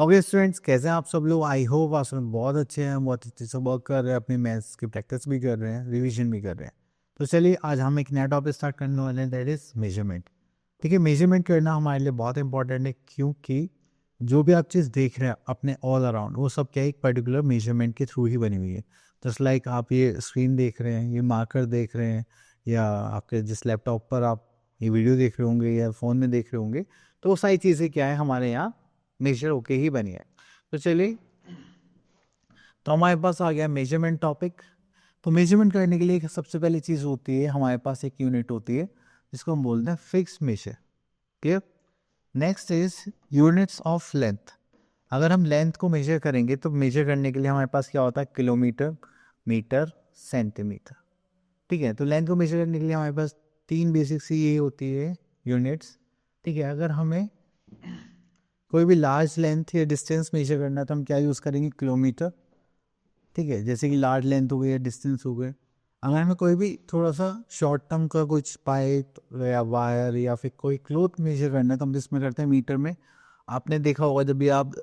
Okay students, कैसे हैं आप सब लोग। आई होप आप सब बहुत अच्छे हैं, बहुत अच्छे से वर्क कर रहे हैं, अपनी मैथ्स की प्रैक्टिस भी कर रहे हैं, रिवीजन भी कर रहे हैं। तो चलिए आज हम एक नया टॉपिक स्टार्ट करने वाले हैं, दैट इज मेजरमेंट। ठीक है, मेजरमेंट करना हमारे लिए बहुत इंपॉर्टेंट है, क्योंकि जो भी आप चीज़ देख रहे हैं अपने ऑल अराउंड, वो सब क्या एक पर्टिकुलर मेजरमेंट के थ्रू ही बनी हुई है। जस्ट लाइक आप ये स्क्रीन देख रहे हैं, ये मार्कर देख रहे हैं, या आपके जिस लैपटॉप पर आप ये वीडियो देख रहे होंगे या फ़ोन में देख रहे होंगे, तो वो सारी चीज़ें क्या है हमारे यहाँ मेजर होके ही बनी है। तो चलिए, तो हमारे पास आ गया मेजरमेंट टॉपिक। तो मेजरमेंट करने के लिए सबसे पहली चीज़ होती है, हमारे पास एक यूनिट होती है जिसको हम बोलते हैं fix measure. Clear. Next is units of length. अगर हम लेंथ को मेजर करेंगे तो मेजर करने के लिए हमारे पास क्या होता है, किलोमीटर, मीटर, सेंटीमीटर। ठीक है, तो लेंथ को मेजर करने के लिए हमारे पास तीन बेसिक सी ये होती है यूनिट्स। ठीक है, अगर हमें कोई भी लार्ज लेंथ या डिस्टेंस मेजर करना है तो हम क्या यूज़ करेंगे, किलोमीटर। ठीक है, जैसे कि लार्ज लेंथ हो गई या डिस्टेंस हो गए। अगर हमें कोई भी थोड़ा सा शॉर्ट टर्म का कुछ पाइप या वायर या फिर कोई क्लोथ मेजर करना है तो हम इसमें करते हैं मीटर में। आपने देखा होगा जब भी आप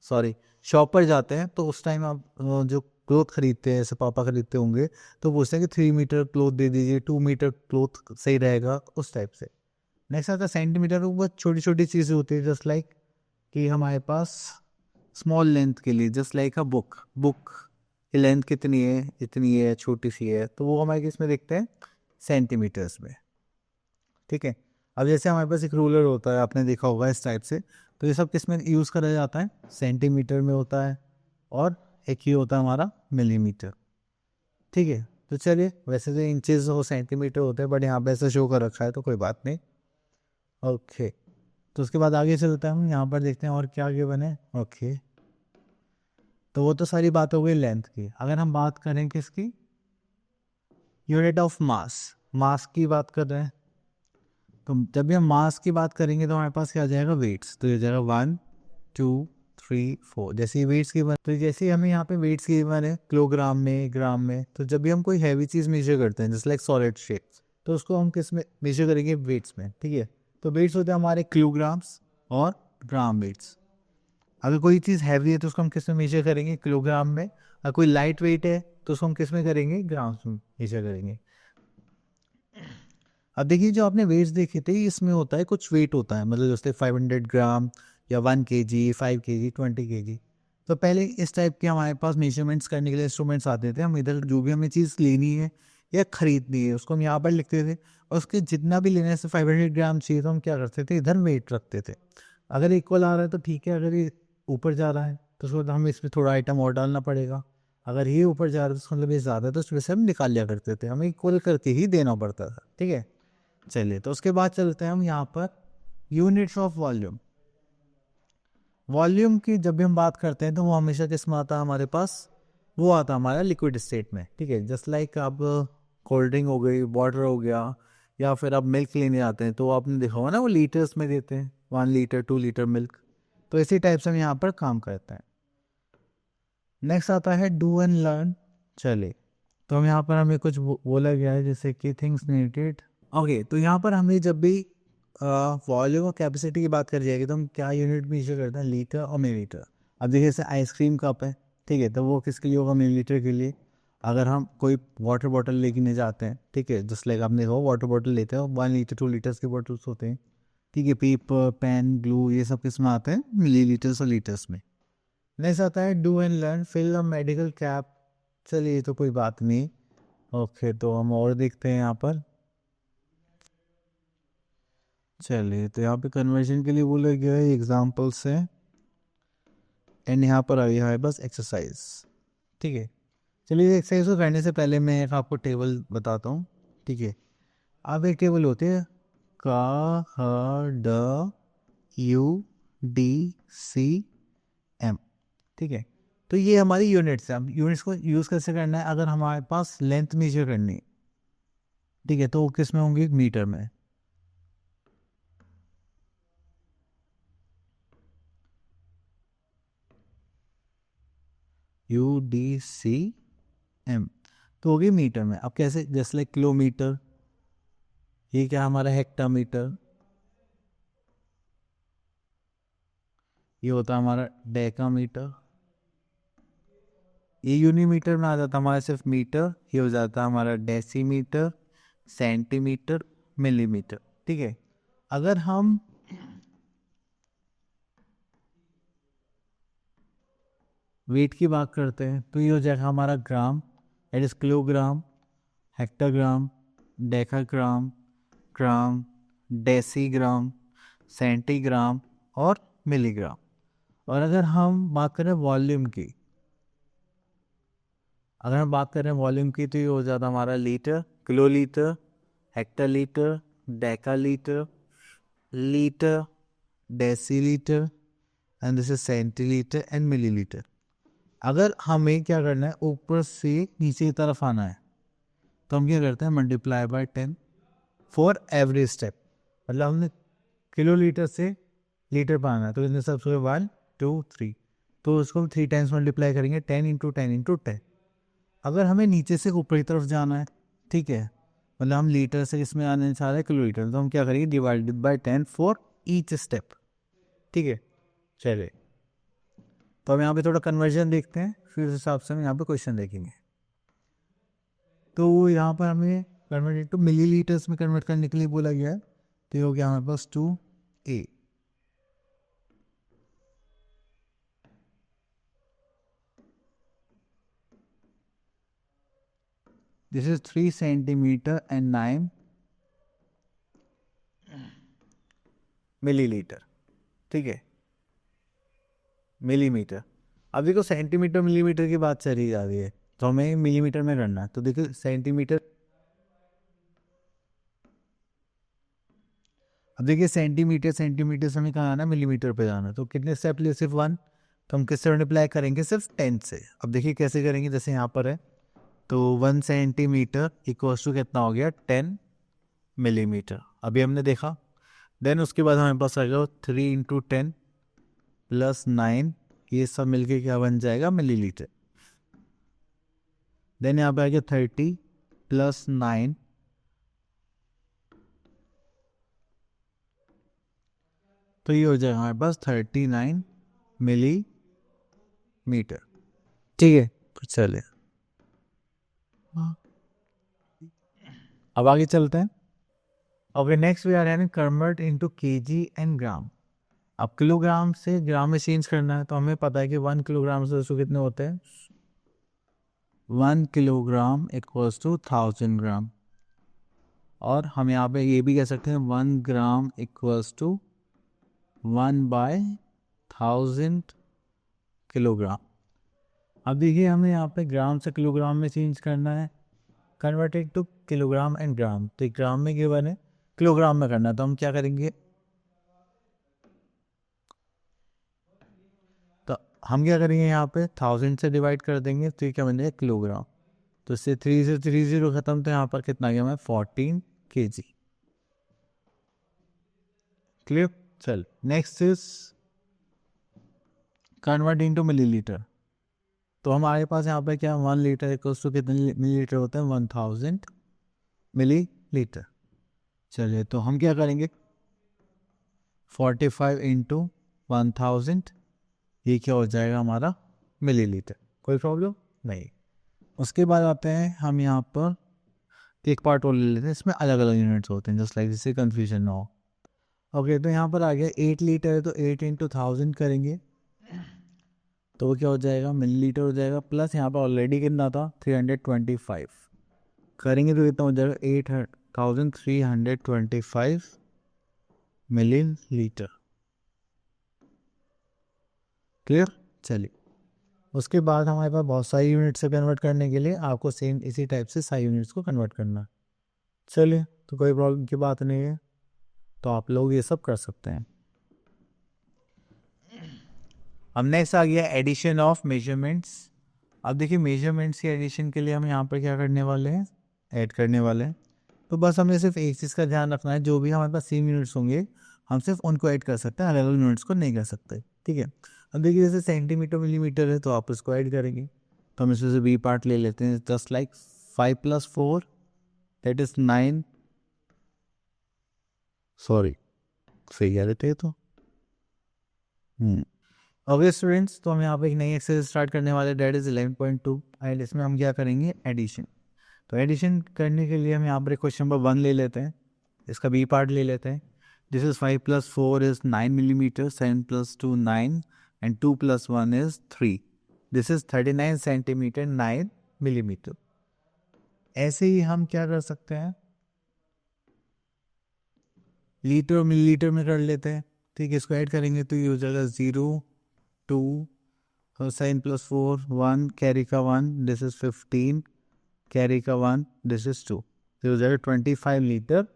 सॉरी शॉप पर जाते हैं तो उस टाइम आप जो क्लोथ खरीदते हैं, जैसे पापा खरीदते होंगे, तो पूछते हैं कि 3 मीटर क्लोथ दे दीजिए, 2 मीटर क्लोथ सही रहेगा, उस टाइप से। नेक्स्ट आता है सेंटीमीटर। वो बहुत छोटी छोटी चीज़ें होती है, जस्ट लाइक कि हमारे पास स्मॉल लेंथ के लिए, just like a book book की लेंथ कितनी है, इतनी है, छोटी सी है, तो वो हमारे किस में देखते हैं, सेंटीमीटर्स में। ठीक है, अब जैसे हमारे पास एक रूलर होता है, आपने देखा होगा इस टाइप से, तो ये सब किस में यूज़ करा जाता है, सेंटीमीटर में होता है, और एक ही होता है हमारा मिलीमीटर। ठीक है, तो चलिए, वैसे तो इंचेस और सेंटीमीटर होते हैं, बट यहाँ पे ऐसा शो कर रखा है तो कोई बात नहीं। ओके, तो उसके बाद आगे चलते हैं, हम यहाँ पर देखते हैं और क्या आगे बने। ओके, तो वो तो सारी बात हो गई लेंथ की। अगर हम बात करें किसकी, यूनिट ऑफ मास, मास की बात कर रहे हैं, तो जब भी हम मास की बात करेंगे तो हमारे पास क्या आ जाएगा, वेट्स। तो ये आ जाएगा 1 2 3 4, जैसे वेट्स की बात, तो जैसे ही हमें यहाँ पे वेट्स की बात है किलोग्राम में, ग्राम में, तो जब भी हम कोई हैवी चीज़ मेजर करते हैं, जैसे लाइक सॉलिड शेप्स, तो उसको हम किस में मेजर करेंगे, वेट्स में। ठीक है, तो वेट्स होते हैं हमारे किलोग्राम्स और ग्राम वेट्स। अगर कोई चीज़ हैवी है तो उसको हम किस में मेजर करेंगे, किलोग्राम में। अगर कोई लाइट वेट है तो उसको हम किस में करेंगे, ग्राम्स में मेजर करेंगे। अब देखिए, जो आपने वेट्स देखे थे, इसमें होता है कुछ वेट होता है, मतलब जैसे 500 ग्राम या 1 kg, 5 kg, 20 kg। तो पहले इस टाइप के हमारे पास मेजरमेंट्स करने के लिए इंस्ट्रूमेंट्स आते थे। हम इधर जो भी हमें चीज़ लेनी है या खरीदनी है उसको हम यहाँ पर लिखते थे, और उसके जितना भी लेने से 500 ग्राम चाहिए तो हम क्या करते थे, इधर वेट रखते थे। अगर इक्वल आ रहा है तो ठीक है, अगर ये ऊपर जा रहा है तो उसको हमें इसमें थोड़ा आइटम और डालना पड़ेगा। अगर ये ऊपर जा रहा है तो उसका मतलब ये ज़्यादा है, तो उसमें से हम निकाल लिया करते थे, हमें इक्वल करके ही देना पड़ता था। ठीक है, चलिए, तो उसके बाद चलते हैं हम यहाँ पर यूनिट्स ऑफ वॉल्यूम। वॉल्यूम की जब भी हम बात करते हैं तो वो हमेशा किस में आता है हमारे पास, वो आता है हमारा लिक्विड स्टेट में। ठीक है, जस्ट लाइक आप कोल्ड ड्रिंक हो गई, वाटर हो गया, या फिर आप मिल्क लेने आते हैं तो आपने देखा होगा ना, वो लीटर्स में देते हैं, 1 लीटर 2 लीटर मिल्क। तो इसी टाइप से हम यहाँ पर काम करते हैं। नेक्स्ट आता है डू एंड लर्न। चलिए, तो हम यहाँ पर हमें कुछ बोला गया है, जैसे कि थिंग्स नीडेड। ओके, तो यहाँ पर हमें जब भी वॉल्यूम और कैपेसिटी की बात करी जाएगी तो हम क्या यूनिट मेजर करते हैं, लीटर और मिलीलीटर। अब देखिए, जैसे आइसक्रीम कप है, ठीक है, तो वो किसके लिए होगा, मिलीलीटर के लिए। अगर हम कोई वाटर बॉटल लेके नहीं जाते हैं, ठीक है, जस्ट लाइक आपने देखा वाटर बॉटल लेते हो, 1 लीटर 2 लीटर्स के बॉटल्स होते हैं। ठीक है, पेपर, पेन, ग्लू, ये सब किस में आते हैं, मिलीलीटर्स और लीटर्स में। नेक्स्ट आता है do and learn, fill a medical cap. चलिए, ये तो कोई बात नहीं। ओके, तो हम और देखते हैं यहाँ पर। चलिए, तो यहाँ पे कन्वर्जन के लिए बोला गया है एग्जाम्पल से, एंड यहाँ पर आ गया है बस एक्सरसाइज। ठीक है, चलिए, एक्सरसाइज को करने से पहले मैं एक आपको टेबल बताता हूँ। ठीक है, अब एक टेबल होती है, का, ह, ड, यू, डी, सी, एम। ठीक है, तो ये हमारी यूनिट्स है। हम यूनिट्स को यूज़ कैसे करना है, अगर हमारे पास लेंथ मेजर करनी है, ठीक है, तो वो किस में होंगी, मीटर में। यू, डी, सी, एम, तो होगी मीटर में। अब कैसे, जैसे लाइक किलोमीटर, ये क्या हमारा हेक्टामीटर, ये होता है हमारा डेकामीटर। ये यूनिमीटर में आ जाता है हमारा सिर्फ मीटर, ये हो जाता है हमारा डेसीमीटर, सेंटीमीटर, मिलीमीटर। ठीक है, अगर हम वेट की बात करते हैं तो ये हो जाएगा हमारा gram, that is kilogram, hectogram, decagram, gram, decigram, centigram और मिलीग्राम। और अगर हम बात करें वॉल्यूम की, अगर हम बात करें वॉल्यूम की तो ये हो जाता हमारा litre, kilolitre, hectolitre, decalitre, litre, decilitre, and this is centilitre and millilitre. अगर हमें क्या करना है, ऊपर से नीचे की तरफ आना है, तो हम क्या करते हैं, multiply by 10 for every step. मतलब हमने किलोलीटर से लीटर पर आना है, तो इसमें सबसे 1 2 3, तो उसको 3 टाइम्स मल्टीप्लाई करेंगे, 10 × 10 × 10। अगर हमें नीचे से ऊपर की तरफ जाना है, ठीक है, मतलब हम लीटर से इसमें आने चाह रहे हैं किलोमीटर, तो हम क्या करेंगे, divided by 10 for each step. ठीक है, चलिए, तो हम यहाँ पे थोड़ा कन्वर्जन देखते हैं, फिर उस हिसाब से हम यहाँ पे क्वेश्चन देखेंगे। तो यहाँ पर हमें कन्वर्ट टू मिलीलीटर्स में कन्वर्ट करने के लिए बोला गया है, तो ये हो गया हमारे पास 2A। This is 3 centimetre and 9 millilitre. ठीक है, मिलीमीटर। अब देखो सेंटीमीटर मिलीमीटर की बात चली जा रही है, तो हमें मिलीमीटर में करना है, तो देखो सेंटीमीटर, अब देखिए सेंटीमीटर, सेंटीमीटर से हमें कहाँ आना है, मिलीमीटर पे जाना है, तो कितने स्टेप लिए, सिर्फ 1, तो हम किससे मल्टीप्लाई करेंगे, सिर्फ 10 से। अब देखिए कैसे करेंगे, जैसे यहाँ पर है, तो 1 सेंटीमीटर इक्वल्स टू कितना हो गया, 10 मिलीमीटर, अभी हमने देखा। देन उसके बाद हमारे पास आ गया 3 × 10 + 9, ये सब मिलके क्या बन जाएगा, मिलीलीटर। देन यहाँ पे आ गया 30 + 9, तो ये हो जाएगा हमारे पास 39 मिलीमीटर। ठीक है, तो चलिए अब आगे चलते हैं। Okay, next we are having convert into KG and gram. अब किलोग्राम से ग्राम में चेंज करना है, तो हमें पता है कि 1 किलोग्राम से उसको कितने होते हैं, 1 किलोग्राम इक्वल्स टू 1000 ग्राम। और हम यहाँ पे ये भी कह सकते हैं 1 ग्राम इक्वल्स टू 1/1000 किलोग्राम। अब देखिए हमें यहाँ पे ग्राम से किलोग्राम में चेंज करना है, कन्वर्टेड टू किलोग्राम एंड ग्राम, तो ग्राम में गिवन है, किलोग्राम में करना है, तो हम क्या करेंगे, तो हम क्या करेंगे, यहाँ पे 1000 से डिवाइड कर देंगे, तो ये क्या बन जाएगा, किलोग्राम। तो इससे 3 से 3 0 खत्म, तो यहाँ पर कितना गया, मैं 14 kg। क्लियर, चल next is convert into millilitre. तो हमारे पास यहाँ पे क्या, 1 लीटर इक्वल्स टू कितने मिलीलीटर होते हैं, 1000 मिलीलीटर। चलिए, तो हम क्या करेंगे, 45 × 1000, ये क्या हो जाएगा हमारा, मिलीलीटर। कोई प्रॉब्लम नहीं। उसके बाद आते हैं हम यहाँ पर एक पार्ट और ले लेते हैं, इसमें अलग अलग यूनिट्स होते हैं, जस्ट लाइक जिससे कंफ्यूजन ना हो। ओके, तो यहाँ पर आ गया 8 लीटर है, तो 8 × 1000 करेंगे, तो वो क्या हो जाएगा, मिलीलीटर हो जाएगा, प्लस यहाँ पर ऑलरेडी कितना था, 325 करेंगे, तो कितना हो जाएगा, 8325 मिलीलीटर। क्लियर, चलिए। उसके बाद हमारे पास बहुत सारी यूनिट से कन्वर्ट करने के लिए आपको सेम इसी टाइप से सारी यूनिट्स को कन्वर्ट करना है। चलिए, तो कोई प्रॉब्लम की बात नहीं है, तो आप लोग ये सब कर सकते हैं। अब नेक्स्ट आ गया एडिशन ऑफ मेजरमेंट्स। अब देखिए मेजरमेंट्स की एडिशन के लिए हम यहाँ पर क्या करने वाले हैं, ऐड करने वाले हैं। तो बस हमें सिर्फ एक चीज़ का ध्यान रखना है, जो भी हमारे पास सेम यूनिट्स होंगे हम सिर्फ उनको ऐड कर सकते हैं, अलग अलग यूनिट्स को नहीं कर सकते। ठीक है, अब देखिए जैसे सेंटीमीटर मिलीमीटर है, तो आप उसको ऐड करेंगे, तो हम इसमें से बी पार्ट ले लेते हैं, just like 5 + 4 that is 9, sorry सही कह रहे थे तो ओके स्टूडेंट्स, तो हम यहाँ पे एक नई एक्सरसाइज स्टार्ट करने वाले, डेट इज 11.2 एंड इसमें हम क्या करेंगे, एडिशन। तो एडिशन करने के लिए हम यहाँ पर क्वेश्चन नंबर 1 ले लेते हैं, इसका बी पार्ट ले लेते हैं। This is 5 + 4 is 9 millimetre, 7 + 2 9 and 2 + 1 is 3। This is 39 centimetre 9 millimetre. ऐसे ही हम क्या कर सकते हैं, लीटर और मिलीलीटर में कर लेते हैं। ठीक है, इसको ऐड करेंगे तो ये हो जाएगा 0 2 7 + 4 1 कैरी का 1, दिस इज 15 कैरी का 1, दिस इज 2, तो हो जाएगा 25 लीटर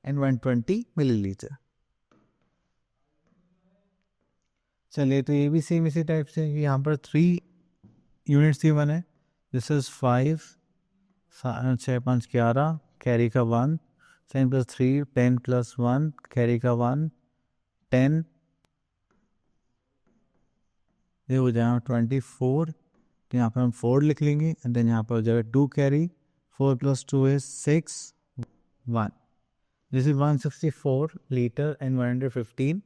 एंड 120 मिलीलीटर। चलिए, तो ये भी सेम इसी टाइप से, यहाँ पर 3 यूनिट्स ही बने। दिस इज 5 6 5 11 कैरी का 1, 7 + 3 10 + 1 कैरी का 1 10, ये हो जाएगा 24। तो यहाँ पर हम 4 लिख लेंगे एंड देन यहाँ पर हो जाएगा 2 carry, 4 + 2 is 6 1। This is 164 litre and 115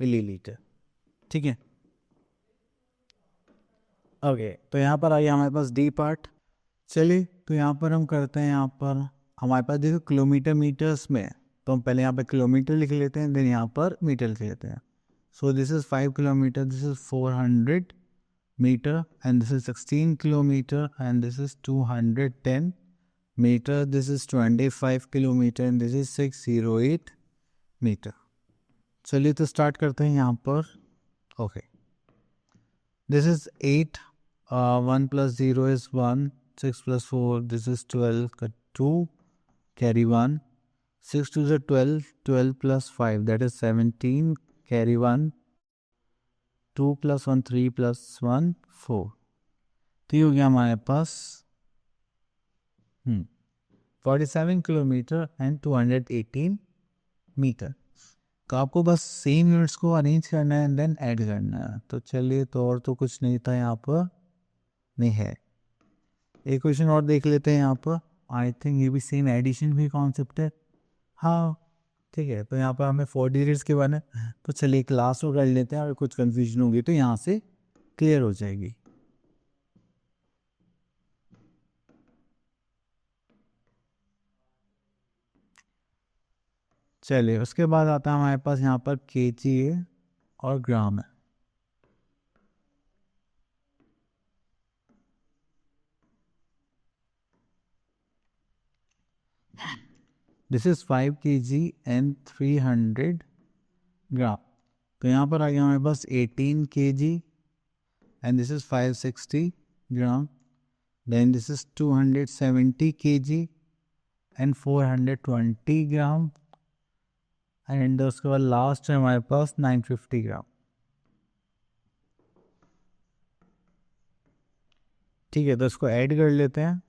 millilitre. ठीक है, ओके। तो यहाँ पर आइए हमारे पास डी पार्ट। चलिए, तो यहाँ पर हम करते हैं, यहाँ पर हमारे पास देखो किलोमीटर मीटर्स में, तो हम पहले यहाँ पर किलोमीटर लिख लेते हैं, देन यहाँ पर मीटर लिख लेते हैं। So this is 5 kilometre, this is 400 meter, and this is 16 kilometer, and this is 210 meter, this is 25 kilometer, and this is 608 meter। चलिए, तो स्टार्ट करते हैं यहाँ पर। Okay, this is 8 1 + 0 is 1, 6 + 4 this is 12 का 2 carry 1, 6 2 is 12, 12 + 5 that is 17 carry 1, 2 + 1 3 + 1 4। तो ये हो गया हमारे पास 47 किलोमीटर एंड 218 मीटर। तो आपको बस सेम यूनिट्स को अरेंज करना है एंड देन ऐड करना है। तो चलिए, तो और तो कुछ नहीं था यहाँ पर, नहीं है। एक क्वेश्चन और देख लेते हैं यहाँ पर, आई थिंक ये भी सेम एडिशन भी कॉन्सेप्ट है। हाँ, ठीक है। तो यहाँ पर हमें 4 डिजिट्स के बने, तो चलिए एक लास्ट और कर लेते हैं, अगर कुछ कंफ्यूजन होगी तो यहाँ से क्लियर हो जाएगी। चलिए, उसके बाद आता है हमारे पास यहाँ पर केजी है और ग्राम है। This is 5 kg and 300 gram. तो यहाँ पर आ गया हमारे पास 18 kg and this is 560 gram, then this is 270 kg and 420 gram, and उसके बाद लास्ट है हमारे पास 950 ग्राम। ठीक है, तो इसको ऐड कर लेते हैं,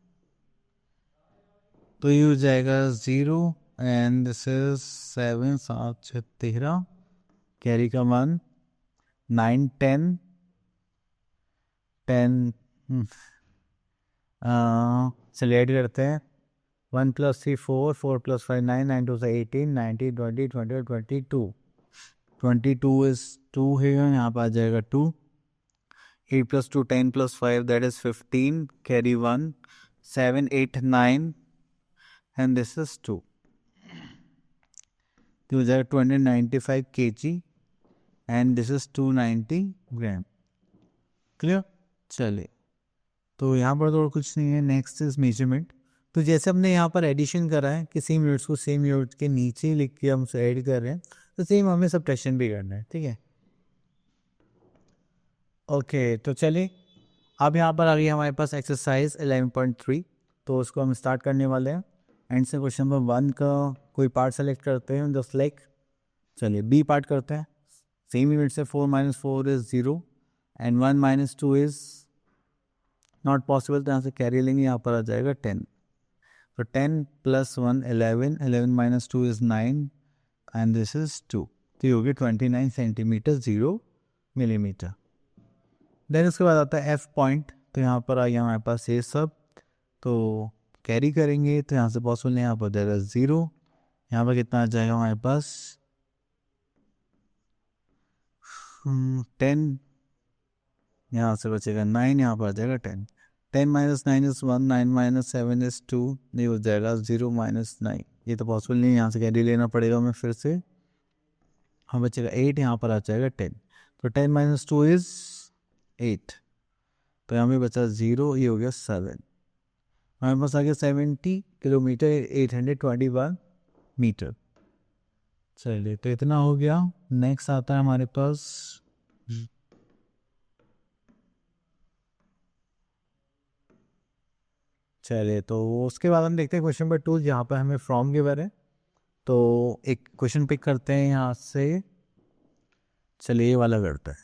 तो ये हो जाएगा 0 एंड दिस इज 7 7 6 13 कैरी का 1 9 10 10 चलिए ऐड करते हैं। 1 + 3 4 4 + 5 9 9 2 18 19 20 20 22 22 इज 2 है, यहाँ पर आ जाएगा 2। 8 + 2 10 + 5 that is 15 carry 1 7 8 9 and this is 2, तो हो जाएगा 295 kg and this is 290 gram. Clear? चलिए, तो यहाँ पर तो और कुछ नहीं है। Next is measurement. तो जैसे हमने यहाँ पर एडिशन करा है कि सेम यूनिट्स को सेम यूनिट के नीचे लिख के हम उसे ऐड कर रहे हैं, तो सेम हमें सब्ट्रैक्शन भी करना है। ठीक है, ओके। तो चलिए, अब यहाँ पर आ गई हमारे पास एक्सरसाइज 11.3, तो उसको हम स्टार्ट करने वाले हैं। एंड से क्वेश्चन नंबर 1 का कोई पार्ट सेलेक्ट करते हैं, जस्ट लाइक, चलिए बी पार्ट करते हैं। सेम यूनिट से 4 - 4 is 0 and 1 - 2 is not possible, तो यहाँ से कैरी लेंगे, यहाँ पर आ जाएगा 10। तो 10 + 1 11, 11 - 2 इज 9 एंड दिस इज 2, तो ये हो गया 29 सेंटीमीटर 0 मिलीमीटर। देन उसके बाद आता है एफ पॉइंट। तो यहाँ पर आ गया हमारे पास ये सब, तो कैरी करेंगे तो यहाँ से पॉसिबल नहीं, यहाँ पर जाएगा 0, यहाँ पर कितना आ जाएगा हमारे पास 10 यहाँ से बचेगा 9, यहाँ पर आ जाएगा 10। 10 माइनस 9 इज 1, 9 माइनस 7 इज 2, नहीं हो जाएगा 0 माइनस 9, ये तो पॉसिबल नहीं है, यहाँ से कैरी लेना पड़ेगा हमें फिर से। हाँ बचेगा 8, यहाँ पर आ जाएगा 10, तो 10 माइनस 2 इज 8, तो यहाँ पे बचा 0, ये हो गया 7। हमारे पास आ गया 70 किलोमीटर 821 मीटर। चलिए तो इतना हो गया। नेक्स्ट आता है हमारे पास चलिए तो उसके बाद हम देखते हैं क्वेश्चन नंबर 2, जहाँ पर हमें फ्रॉम गिवन है। तो एक क्वेश्चन पिक करते हैं यहाँ से, चलिए ये वाला करते हैं।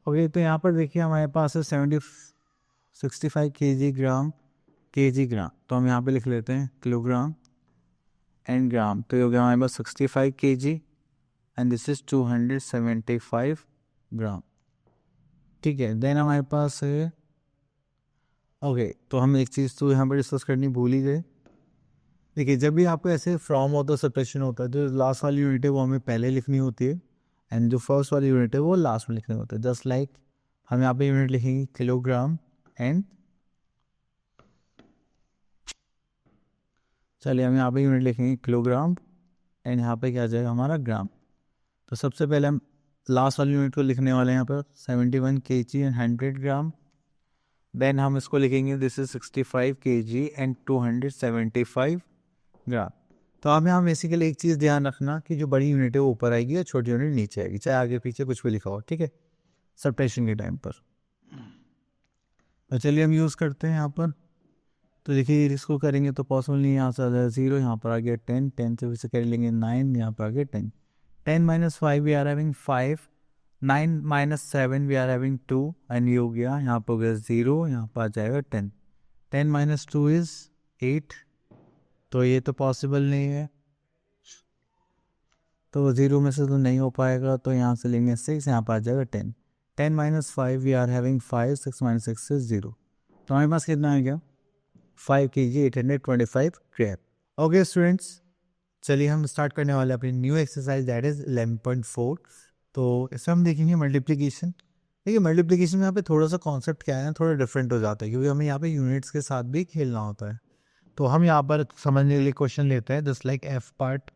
ओके तो यहाँ पर देखिए हमारे पास है 65 kg, तो हम यहाँ पे लिख लेते हैं किलोग्राम एंड ग्राम। तो ये हो गया हमारे पास 65 kg एंड दिस इज 275 ग्राम। ठीक है, देन हमारे पास है ओके तो हम एक चीज़ तो यहाँ पर डिस्कस करनी भूल ही गए। देखिए जब भी आपको ऐसे फ्रॉम होता है, सब्ट्रैक्शन होता है, तो लास्ट वाली यूनिट है वो हमें पहले लिखनी होती है एंड जो फर्स्ट वाली यूनिट है वो लास्ट में लिखनी होती है। जस्ट लाइक हम यहाँ पे यूनिट लिखेंगे किलोग्राम एंड चलिए हम यहाँ पे यूनिट लिखेंगे किलोग्राम एंड यहाँ पे क्या आ जाएगा हमारा ग्राम। तो सबसे पहले हम लास्ट वाली यूनिट को लिखने वाले हैं यहाँ पर 71 kg एंड 100 ग्राम। देन हम इसको लिखेंगे दिस इज 65 kg एंड 275 ग्राम। तो हमें यहाँ बेसिकली एक चीज़ ध्यान रखना कि जो बड़ी यूनिट है वो ऊपर आएगी और छोटी यूनिट नीचे आएगी, चाहे आगे पीछे कुछ भी लिखा हो, ठीक है, सब्ट्रैक्शन के टाइम पर। तो चलिए हम यूज़ करते हैं यहाँ पर। तो देखिए इसको करेंगे तो पॉसिबल नहीं है, यहाँ से आ जाएगा 0, यहाँ पर आ गया 10, 10 से फिर से कर लेंगे 9, यहाँ पर आ गया 10। 10 minus 5 we are having 5, 9 minus 7 we are having 2 and ये हो गया यहाँ पर हो गया 0, यहाँ पर आ जाएगा 10। 10 माइनस 2 इज 8, तो ये तो पॉसिबल नहीं है, तो 0 में से तो नहीं हो पाएगा, तो यहाँ से लेंगे 6, यहाँ पर आ जाएगा 10। 10 minus 5 we are having 5, 6 minus 6 is 0, तो हमारे पास कितना आ गया 5 kg 825 ग्राम। ओके स्टूडेंट्स, चलिए हम स्टार्ट करने वाले हैं अपनी न्यू एक्सरसाइज दैट इज 11.4। तो इसमें हम देखेंगे मल्टीप्लिकेशन। देखिए मल्टीप्लिकेशन में यहाँ पे थोड़ा सा कॉन्सेप्ट क्या है ना, थोड़ा डिफरेंट हो जाता है, क्योंकि हमें यहाँ पे यूनिट्स के साथ भी खेलना होता है। तो हम यहाँ पर समझने के लिए क्वेश्चन लेते हैं जस्ट लाइक एफ पार्ट।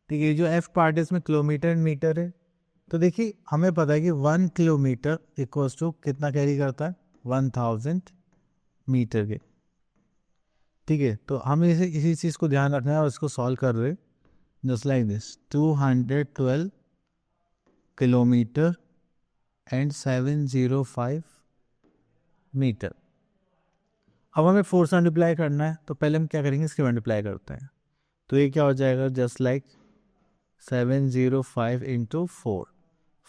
ठीक है, जो एफ पार्ट है इसमें किलोमीटर एंड मीटर है। तो देखिए हमें पता है कि 1 किलोमीटर इक्वल्स टू कितना कैरी करता है 1000 मीटर के। ठीक है, तो हमें इसी चीज़ को ध्यान रखना है और इसको सॉल्व कर रहे just like this 212 kilometre and 705 metre. अब हमें 4 से मल्टीप्लाई करना है, तो पहले हम क्या करेंगे इसके मल्टीप्लाई करते हैं। तो ये क्या हो जाएगा जस्ट लाइक 705 इंटू 4,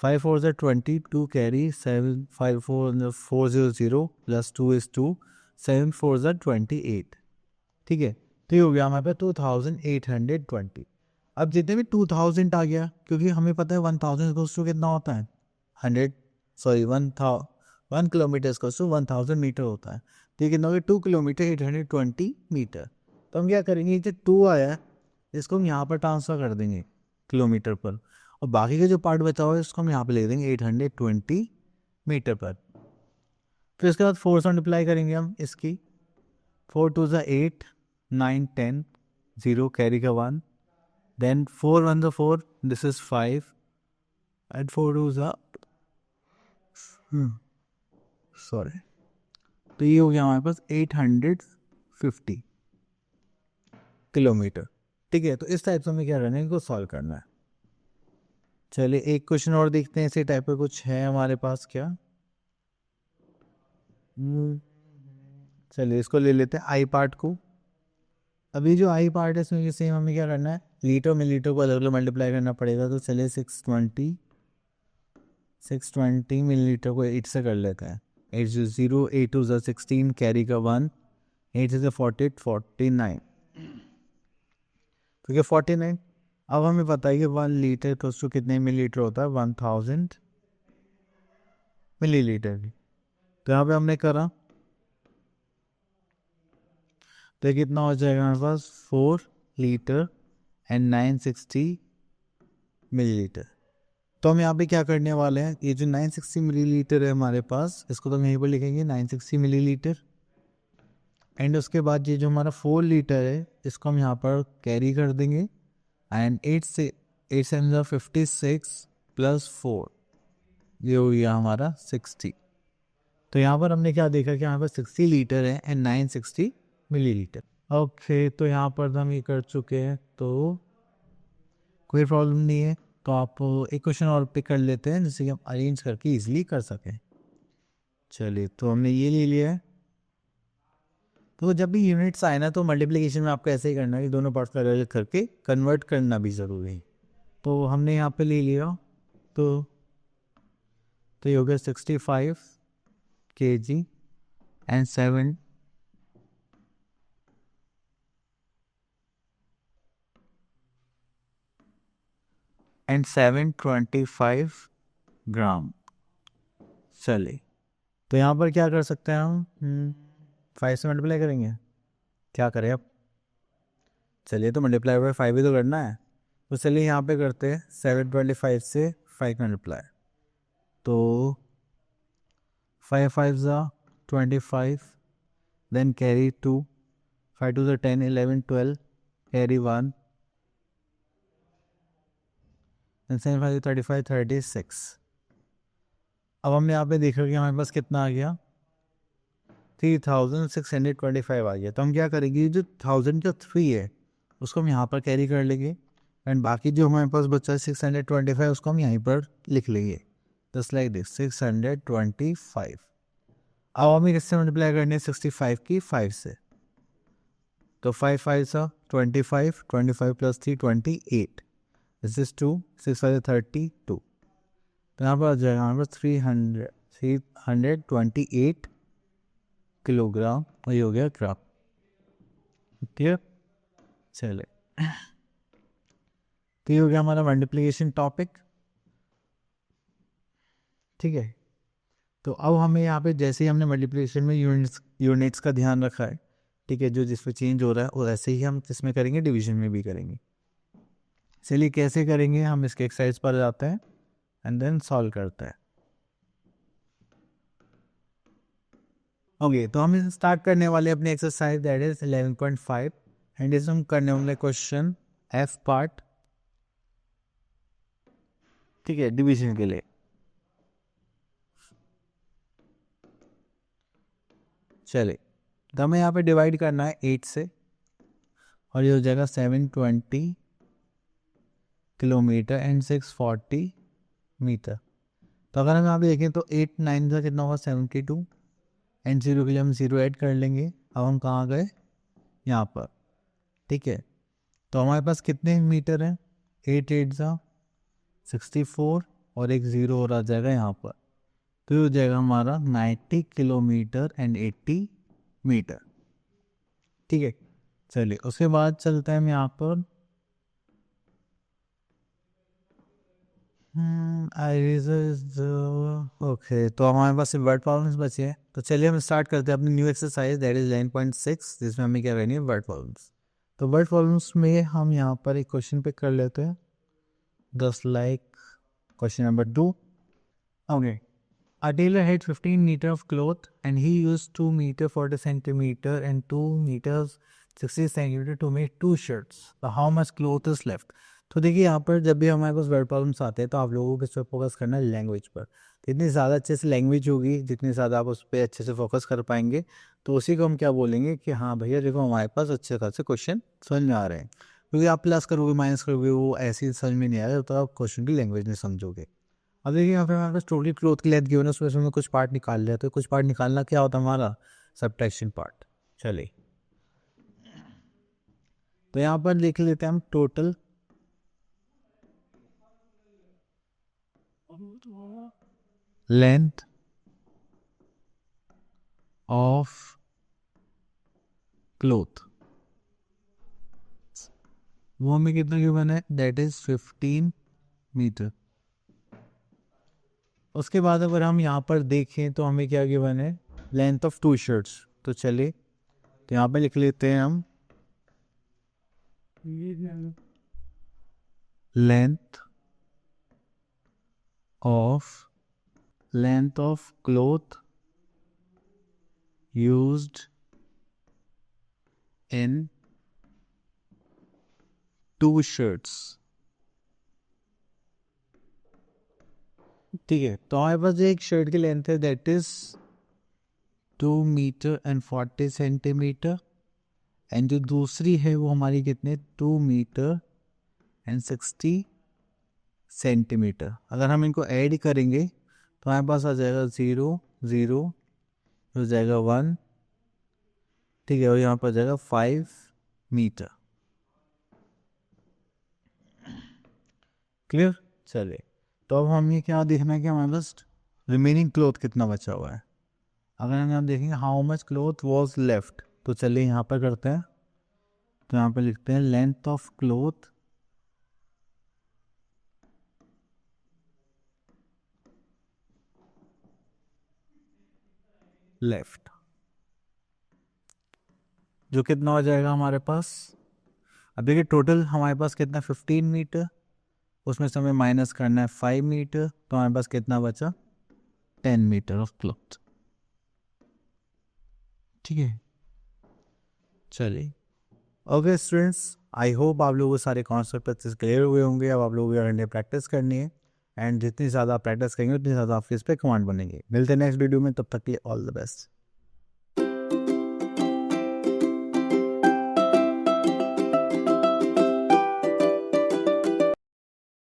5 4 से 20, 2 कैरी 7 5 4 400 प्लस 2 इज 2, 7 4 से 28। ठीक है, तो ये हो गया हमारे पास 2820। अब जितने भी 2000 आ गया, क्योंकि हमें पता है 1000 इक्वल्स टू कितना होता है 1 किलोमीटर इक्वल्स टू 1000 मीटर होता है। तो ये कितना हो गया 2 किलोमीटर 820 मीटर। तो हम क्या करेंगे, जो 2 आया है इसको हम यहाँ पर ट्रांसफर कर देंगे किलोमीटर पर, और बाकी का जो पार्ट बचा हुआ है इसको हम यहाँ पे ले देंगे 820 मीटर पर। फिर इसके बाद 4 से मल्टीप्लाई करेंगे हम इसकी, 4 2 ज़ा 8, 9 10, 0 कैरी का 1, देन 4 1 ज़ा 4, दिस इज 5 एंड 4 2 ज़ा सॉरी, तो ये हो गया हमारे पास 850 किलोमीटर। ठीक है, तो इस टाइप से हमें क्या करना है, इनको सॉल्व करना है। चलिए एक क्वेश्चन और देखते हैं, इसी टाइप का कुछ है हमारे पास क्या। चलिए इसको ले लेते हैं आई पार्ट को। अभी जो आई पार्ट है इसमें सेम हमें क्या करना है, लीटर में लीटर को अलग अलग मल्टीप्लाई करना पड़ेगा। तो चलिए 620 मिलीलीटर को 8 से कर लेते हैं। 8 0 8 2 16 कैरी का 1, 8 से 48 49, तो क्या 49। अब हमें पता है कि 1 लीटर तो कितने मिलीलीटर होता है, 1000 मिलीलीटर की। तो यहाँ पे हमने करा तो ये कितना हो जाएगा हमारे पास, 4 लीटर एंड 960 मिलीलीटर। तो हम यहाँ पे क्या करने वाले हैं, ये जो 960 मिलीलीटर है हमारे पास, इसको तो हम यहीं पर लिखेंगे 960 मिलीलीटर। एंड उसके बाद ये जो हमारा 4 लीटर है इसको हम यहाँ पर कैरी कर देंगे। एंड 8 से 56 प्लस 4, ये हो गया हमारा 60। तो यहाँ पर हमने क्या देखा कि यहाँ पर 60 लीटर है एंड 960 मिलीलीटर। ओके, तो यहाँ पर हम ये कर चुके हैं, तो कोई प्रॉब्लम नहीं है। तो आप एक क्वेश्चन और पिक कर लेते हैं जिससे कि हम अरेंज करके इजीली कर सकें। चलिए, तो हमने ये ले लिया है। तो जब भी यूनिट्स आए ना, तो मल्टीप्लिकेशन में आपको ऐसे ही करना है कि दोनों पार्ट्स का अलग करके कन्वर्ट करना भी ज़रूरी है। तो हमने यहाँ पे ले लिया, तो ये हो गया 65 kg एंड 725 ग्राम। चलिए, तो यहाँ पर क्या कर सकते हैं हम, 5 से मल्टीप्लाई करेंगे। क्या करें अब, चलिए तो मल्टीप्लाई बाय 5 ही तो करना है। तो चलिए यहाँ पे करते हैं 725 से 5 मल्टीप्लाई। तो 5 5 ज़ा 25, देन कैरी 2, 5 2 ज़ा 10, 11 12, कैरी 1, देन 7 5 35 36। अब हमने यहाँ पे देखा कि हमारे पास कितना आ गया, 3625 आ गया। तो हम क्या करेंगे, जो 1000 का 3 है उसको हम यहाँ पर कैरी कर लेंगे। एंड बाकी जो हमारे पास बचा है 625, उसको हम यहीं पर लिख लेंगे, जस्ट लाइक दिस 625। अब हमें किससे मल्टीप्लाई करनी है, 65 की 5 से। तो 5 5 सा 25, 25 प्लस 3 28, दिस इज 2, 6 5 32। तो यहाँ पर आ जाएगा हमारे पास 328 किलोग्राम, वही हो गया ग्राम। ठीक है, चले, तो ये हो गया हमारा मल्टीप्लिकेशन टॉपिक। ठीक है, तो अब हमें यहाँ पे जैसे ही हमने मल्टीप्लिकेशन में यूनिट्स का ध्यान रखा है, ठीक है, जो जिस पे चेंज हो रहा है, और ऐसे ही हम इसमें करेंगे, डिवीजन में भी करेंगे। चलिए कैसे करेंगे, हम इसके एक्सरसाइज पर जाते हैं एंड देन सॉल्व करते हैं। ओके, तो हम स्टार्ट करने वाले अपनी एक्सरसाइज, दैट इज 11.5। एंड इस हम करने वाले क्वेश्चन एफ पार्ट, ठीक है, डिवीजन के लिए। चलिए, तो हमें यहाँ पे डिवाइड करना है 8 से, और ये हो जाएगा 720 किलोमीटर एंड 640 मीटर। तो अगर हम यहाँ पे देखें तो 8 9 का कितना होगा, 72, एंड 0 के लिए हम 0 ऐड कर लेंगे। अब हम कहाँ गए, यहाँ पर। ठीक है, तो हमारे पास कितने मीटर हैं, 8 8 ज़ा 64, और एक 0 और आ जाएगा यहाँ पर। तो ये हो जाएगा हमारा 90 किलोमीटर एंड 80 मीटर। ठीक है, चलिए उसके बाद चलते हैं हम यहाँ पर, ओके, तो हमारे पास सिर्फ वर्ड प्रॉब्लम्स बचे हैं। तो चलिए हम स्टार्ट करते हैं अपनी न्यू एक्सरसाइज, दैट इज 9.6, जिसमें हमें क्या करनी है, वर्ड प्रॉब्लम्स। तो वर्ड प्रॉब्लम्स में हम यहाँ पर एक क्वेश्चन पिक कर लेते हैं, just like question number 2। Okay, a tailor had 15 meter of cloth and he used 2 meter 40 centimeter and 2 meters 60 centimeter to make 2 shirts. So how much cloth is left? तो देखिए यहाँ पर जब भी हमारे पास वर्ड प्रॉब्लम्स आते हैं तो आप लोगों को किस पर फोकस करना है, लैंग्वेज पर। जितनी ज़्यादा अच्छे से लैंग्वेज होगी, जितनी ज़्यादा आप उस पर अच्छे से फोकस कर पाएंगे, तो उसी को हम क्या बोलेंगे कि हाँ भैया देखो हमारे पास अच्छे खासे क्वेश्चन समझ में आ रहे हैं। क्योंकि आप प्लस करोगे माइनस करोगे वो ऐसे समझ में नहीं आएगा, तो आप क्वेश्चन की लैंग्वेज नहीं समझोगे। अब देखिए यहाँ पे हमारे पास टोटल क्लोथ की लेंथ गिवन है, उसमें से हमें कुछ पार्ट निकाल लिया। तो कुछ पार्ट निकालना क्या होता है हमारा, सब्ट्रैक्शन पार्ट। चलिए, तो यहाँ पर देख लेते हैं हम टोटल लेंथ ऑफ क्लोथ, वो हमें कितना गिवन है, दैट इज 15 मीटर। उसके बाद अगर हम यहाँ पर देखें तो हमें क्या गिवन है, लेंथ ऑफ 2 शर्ट्स। तो चलिए तो यहाँ पे लिख लेते हैं हम length of cloth used in 2 shirts. ठीक है, तो हमारे पास एक शर्ट की लेंथ है that is 2 metre and 40 centimetre, and जो दूसरी है वो हमारी कितने, 2 मीटर एंड 60 सेंटीमीटर। अगर हम इनको ऐड करेंगे तो हमारे पास आ जाएगा 0 0, हो जाएगा 1, ठीक है, और यहाँ पर आ जाएगा 5 मीटर। क्लियर। चलिए तो अब हमें क्या देखना है कि हमारे पास रिमेनिंग क्लॉथ कितना बचा हुआ है। अगर हम यहाँ देखेंगे how much cloth was left, तो चलिए यहाँ पर करते हैं। तो यहाँ पे लिखते हैं लेंथ ऑफ क्लॉथ लेफ्ट, जो कितना हो जाएगा हमारे पास। अब देखिए टोटल हमारे पास कितना 15 मीटर, उसमें से हमें माइनस करना है 5 मीटर, तो हमारे पास कितना बचा 10 मीटर ऑफ क्लॉथ। ठीक है, चलिए ओके स्टूडेंट्स, आई होप आप लोगों को सारे कॉन्सेप्ट अच्छे से क्लियर हुए होंगे। अब आप लोगों को अगले प्रैक्टिस करनी है, एंड जितनी ज़्यादा प्रैक्टिस करेंगे उतनी ज़्यादा आपके इस पर कमांड बनेंगे। मिलते हैं नेक्स्ट वीडियो में, तब तक के लिए ऑल द बेस्ट।